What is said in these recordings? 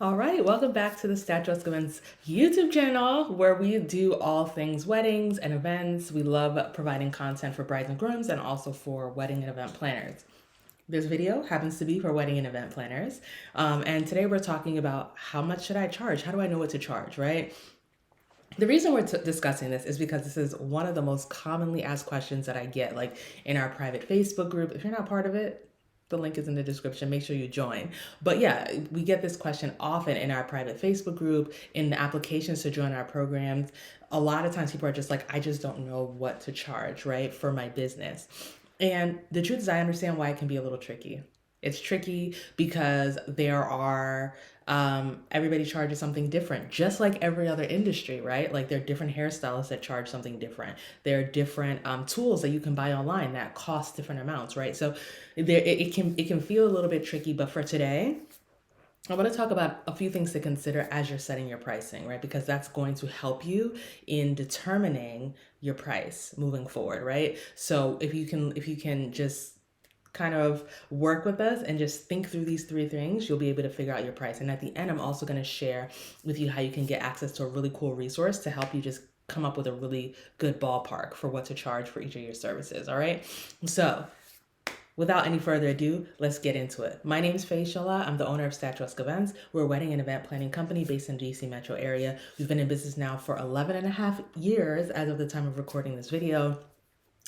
All right, welcome back to the Statuesque Events YouTube channel where we do all things weddings and events. We love providing content for brides and grooms and also for wedding and event planners. This video happens to be for wedding and event planners. And today we're talking about how much should I charge? How do I know what to charge, right? The reason we're discussing this is because this is one of the most commonly asked questions that I get, like in our private Facebook group. If you're not part of it, the link is in the description. Make sure you join. But yeah, we get this question often in our private Facebook group, in the applications to join our programs. A lot of times people are just like, I just don't know what to charge, right, for my business. And the truth is, I understand why it can be a little tricky. It's tricky because there are everybody charges something different, just like every other industry, right? Like there are different hairstylists that charge something different. There are different tools that you can buy online that cost different amounts, right? So it can feel a little bit tricky, but for today, I want to talk about a few things to consider as you're setting your pricing, right? Because that's going to help you in determining your price moving forward, right? So if you can just kind of work with us and just think through these three things, you'll be able to figure out your price. And at the end, I'm also going to share with you how you can get access to a really cool resource to help you just come up with a really good ballpark for what to charge for each of your services. All right. So without any further ado, let's get into it. My name is Faye Shola. I'm the owner of Statuesque Events. We're a wedding and event planning company based in the DC metro area. We've been in business now for 11 and a half years as of the time of recording this video.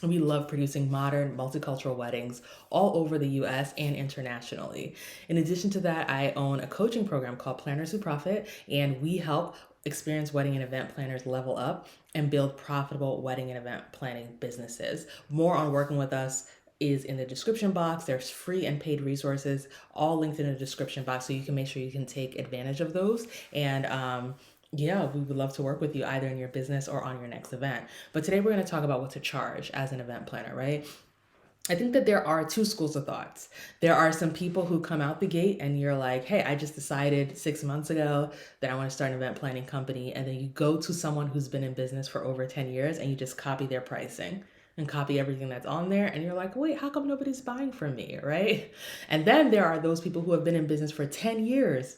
We love producing modern, multicultural weddings all over the US and internationally. In addition to that, I own a coaching program called Planners Who Profit, and we help experienced wedding and event planners level up and build profitable wedding and event planning businesses. More on working with us is in the description box. There's free and paid resources all linked in the description box, so you can make sure you can take advantage of those. And yeah, we would love to work with you either in your business or on your next event. But today we're going to talk about what to charge as an event planner, right? I think that there are two schools of thoughts. There are some people who come out the gate and you're like, hey, I just decided 6 months ago that I want to start an event planning company. And then you go to someone who's been in business for over 10 years and you just copy their pricing and copy everything that's on there. And you're like, wait, how come nobody's buying from me, right? And then there are those people who have been in business for 10 years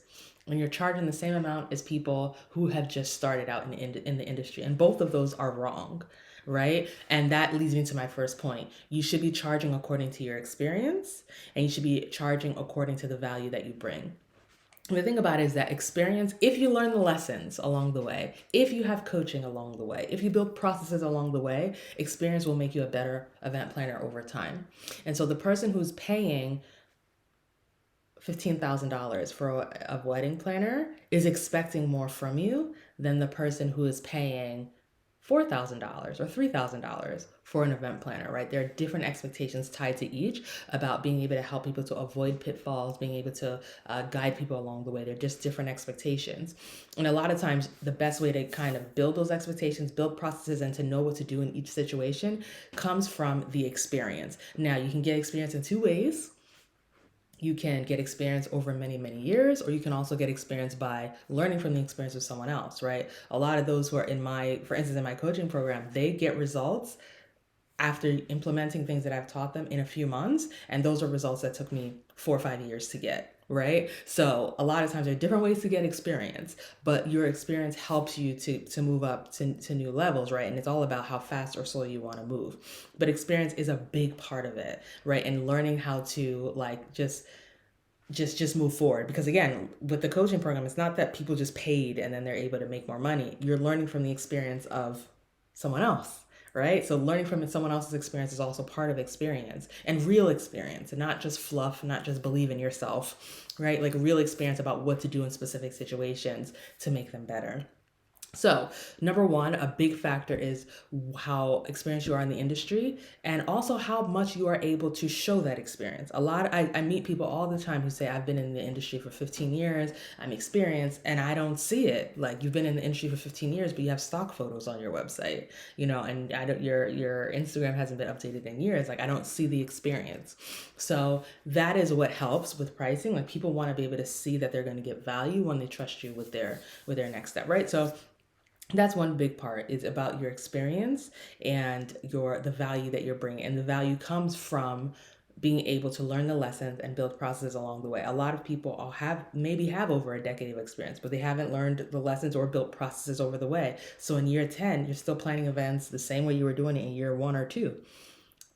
and you're charging the same amount as people who have just started out in the industry. And both of those are wrong, right? And that leads me to my first point. You should be charging according to your experience, and you should be charging according to the value that you bring. And the thing about it is that experience, if you learn the lessons along the way, if you have coaching along the way, if you build processes along the way, experience will make you a better event planner over time. And so the person who's paying $15,000 for a wedding planner is expecting more from you than the person who is paying $4,000 or $3,000 for an event planner, right? There are different expectations tied to each about being able to help people to avoid pitfalls, being able to guide people along the way. They're just different expectations. And a lot of times, the best way to kind of build those expectations, build processes, and to know what to do in each situation comes from the experience. Now, you can get experience in two ways. You can get experience over many, many years, or you can also get experience by learning from the experience of someone else, right? A lot of those who are for instance, in my coaching program, they get results after implementing things that I've taught them in a few months. And those are results that took me 4 or 5 years to get, right? So a lot of times there are different ways to get experience, but your experience helps you to move up to new levels, right? And it's all about how fast or slow you want to move. But experience is a big part of it, right? And learning how to like just move forward, because again, with the coaching program, it's not that people just paid and then they're able to make more money. You're learning from the experience of someone else, right? So learning from someone else's experience is also part of experience, and real experience, and not just fluff, not just believe in yourself, right? Like real experience about what to do in specific situations to make them better. So, number one, a big factor is how experienced you are in the industry, and also how much you are able to show that experience. I meet people all the time who say, I've been in the industry for 15 years, I'm experienced, and I don't see it. Like, you've been in the industry for 15 years, but you have stock photos on your website, and your Instagram hasn't been updated in years. Like, I don't see the experience. So, that is what helps with pricing. Like, people want to be able to see that they're going to get value when they trust you with their next step, right? So, that's one big part, is about your experience and the value that you're bringing, and the value comes from being able to learn the lessons and build processes along the way. A lot of people all maybe have over a decade of experience, but they haven't learned the lessons or built processes over the way. So in year 10, you're still planning events the same way you were doing it in year 1 or 2.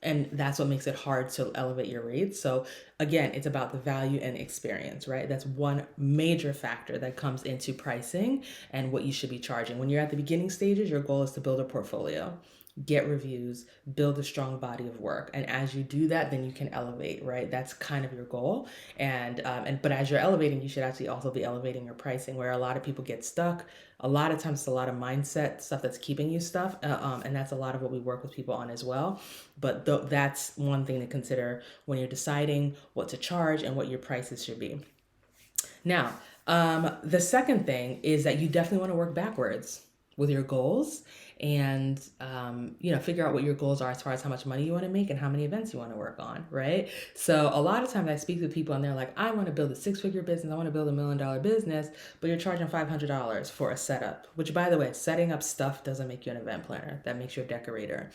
And that's what makes it hard to elevate your rates. So again, it's about the value and experience, right? That's one major factor that comes into pricing and what you should be charging. When you're at the beginning stages, your goal is to build a portfolio, get reviews, build a strong body of work. And as you do that, then you can elevate, right? That's kind of your goal. And but as you're elevating, you should actually also be elevating your pricing, where a lot of people get stuck. A lot of times it's a lot of mindset stuff that's keeping you stuff. And that's a lot of what we work with people on as well. But that's one thing to consider when you're deciding what to charge and what your prices should be. Now, the second thing is that you definitely want to work backwards with your goals and figure out what your goals are as far as how much money you want to make and how many events you want to work on, right? So a lot of times I speak to people and they're like, I want to build a 6-figure business, I want to build $1 million business, but you're charging $500 for a setup, which, by the way, setting up stuff doesn't make you an event planner. That makes you a decorator,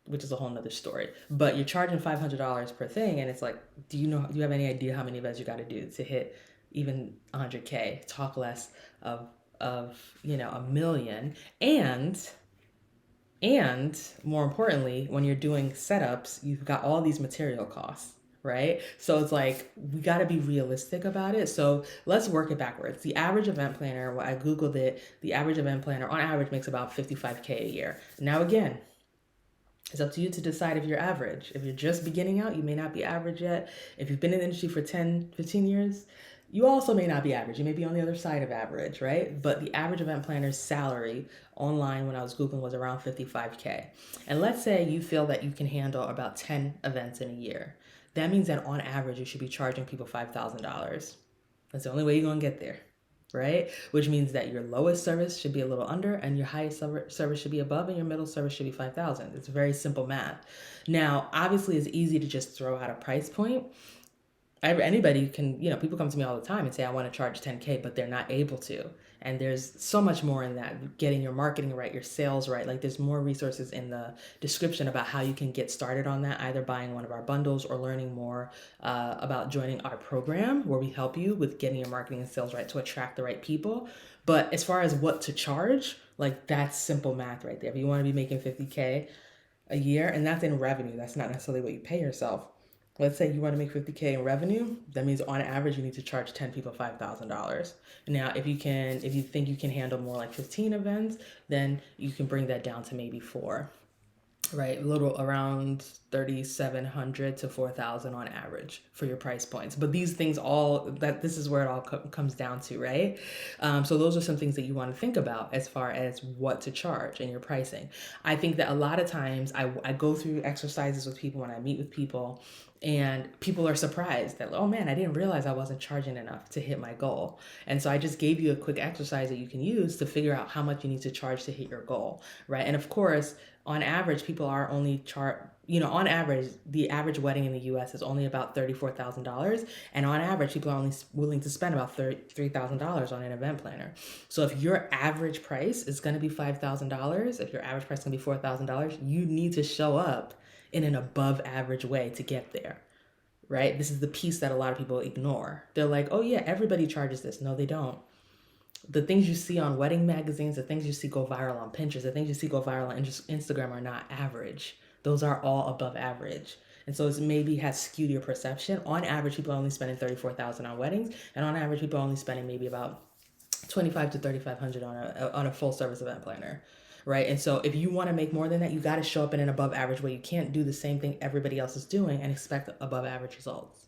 which is a whole nother story. But you're charging $500 per thing, and it's like, do you have any idea how many events you got to do to hit even 100K? Talk less of a million. And more importantly, when you're doing setups, you've got all these material costs, right? So it's like, we got to be realistic about it. So let's work it backwards. The average event planner, when I Googled it, the average event planner on average makes about 55K a year. Now, again, it's up to you to decide if you're average. If you're just beginning out, you may not be average yet. If you've been in the industry for 10, 15 years, you also may not be average. You may be on the other side of average, right? But the average event planner's salary online when I was Googling was around 55K. And let's say you feel that you can handle about 10 events in a year. That means that on average, you should be charging people $5,000. That's the only way you're going to get there, right? Which means that your lowest service should be a little under and your highest service should be above and your middle service should be 5,000. It's very simple math. Now, obviously, it's easy to just throw out a price point. Anybody can, people come to me all the time and say, I want to charge 10K, but they're not able to. And there's so much more in that, getting your marketing right, your sales right. Like, there's more resources in the description about how you can get started on that, either buying one of our bundles or learning more about joining our program, where we help you with getting your marketing and sales right to attract the right people. But as far as what to charge, like, that's simple math right there. If you want to be making 50K a year, and that's in revenue, that's not necessarily what you pay yourself. Let's say you want to make 50K in revenue. That means on average, you need to charge 10 people $5,000. Now, if you think you can handle more like 15 events, then you can bring that down to maybe 4, right? A little around 3,700 to 4,000 on average for your price points. But these things this is where it all comes down to, right? So those are some things that you want to think about as far as what to charge and your pricing. I think that a lot of times I go through exercises with people when I meet with people, and people are surprised that, oh man, I didn't realize I wasn't charging enough to hit my goal. And so I just gave you a quick exercise that you can use to figure out how much you need to charge to hit your goal, right? And of course, on average, people are only on average, the average wedding in the US is only about $34,000. And on average, people are only willing to spend about $3,000 on an event planner. So if your average price is going to be $5,000, if your average price is going to be $4,000, you need to show up in an above average way to get there, right? This is the piece that a lot of people ignore. They're like, oh yeah, everybody charges this. No, they don't. The things you see on wedding magazines, the things you see go viral on Pinterest, the things you see go viral on Instagram are not average. Those are all above average. And so it maybe has skewed your perception. On average, people are only spending $34,000 on weddings, and on average, people are only spending maybe about $2,500 to $3,500 on a full service event planner, right? And so if you want to make more than that, you got to show up in an above average way. You can't do the same thing everybody else is doing and expect above average results,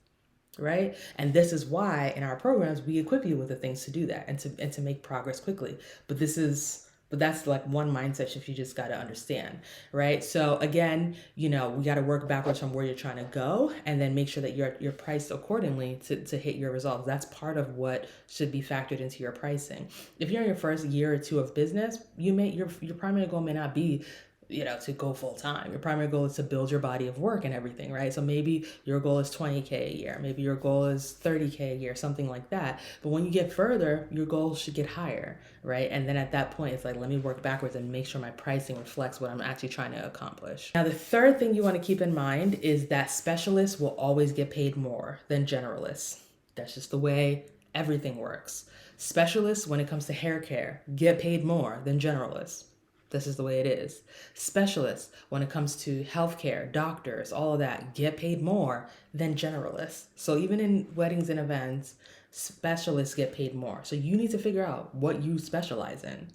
right? And this is why in our programs we equip you with the things to do that and to make progress quickly. But that's like one mindset shift you just got to understand, right? So again, we got to work backwards from where you're trying to go, and then make sure that you're priced accordingly to hit your results. That's part of what should be factored into your pricing. If you're in your first year or two of business, your primary goal may not be to go full time. Your primary goal is to build your body of work and everything, right? So maybe your goal is 20K a year, maybe your goal is 30K a year, something like that. But when you get further, your goal should get higher, right? And then at that point, it's like, let me work backwards and make sure my pricing reflects what I'm actually trying to accomplish. Now, the third thing you want to keep in mind is that specialists will always get paid more than generalists. That's just the way everything works. Specialists, when it comes to hair care, get paid more than generalists. This is the way it is. Specialists, when it comes to healthcare, doctors, all of that, get paid more than generalists. So even in weddings and events, specialists get paid more. So you need to figure out what you specialize in,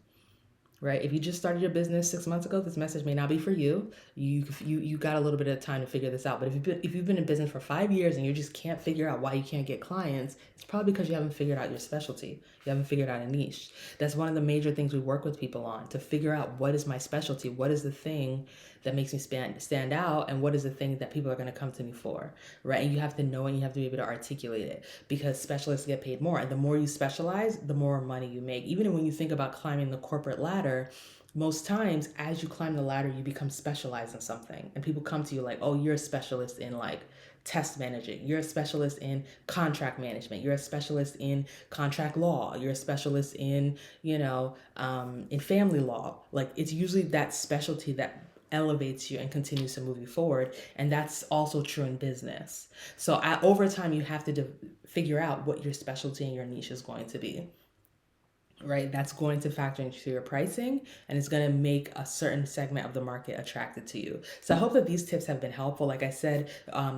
right? If you just started your business 6 months ago, this message may not be for you. You got a little bit of time to figure this out. But if you've been in business for 5 years and you just can't figure out why you can't get clients, it's probably because you haven't figured out your specialty. You haven't figured out a niche. That's one of the major things we work with people on, to figure out what is my specialty, what is the thing that makes me stand out, and what is the thing that people are going to come to me for, right? And you have to know and you have to be able to articulate it, because specialists get paid more. And the more you specialize, the more money you make. Even when you think about climbing the corporate ladder, most times as you climb the ladder, you become specialized in something. And people come to you like, oh, you're a specialist in like test managing. You're a specialist in contract management. You're a specialist in contract law. You're a specialist in, in family law. Like, it's usually that specialty that elevates you and continues to move you forward. And that's also true in business. So over time, you have to figure out what your specialty and your niche is going to be. Right, that's going to factor into your pricing, and it's going to make a certain segment of the market attracted to you. So I hope that these tips have been helpful. Like I said,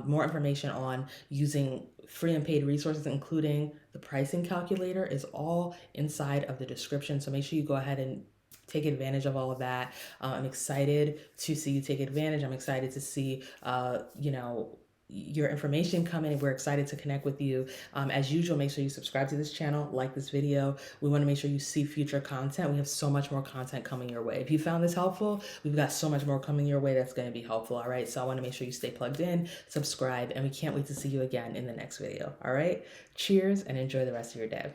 more information on using free and paid resources, including the pricing calculator, is all inside of the description. So make sure you go ahead and take advantage of all of that. I'm excited to see you take advantage. I'm excited to see, your information coming. We're excited to connect with you. As usual, make sure you subscribe to this channel, like this video. We want to make sure you see future content. We have so much more content coming your way. If you found this helpful, we've got so much more coming your way that's going to be helpful. All right. So I want to make sure you stay plugged in, subscribe, and we can't wait to see you again in the next video. All right. Cheers and enjoy the rest of your day.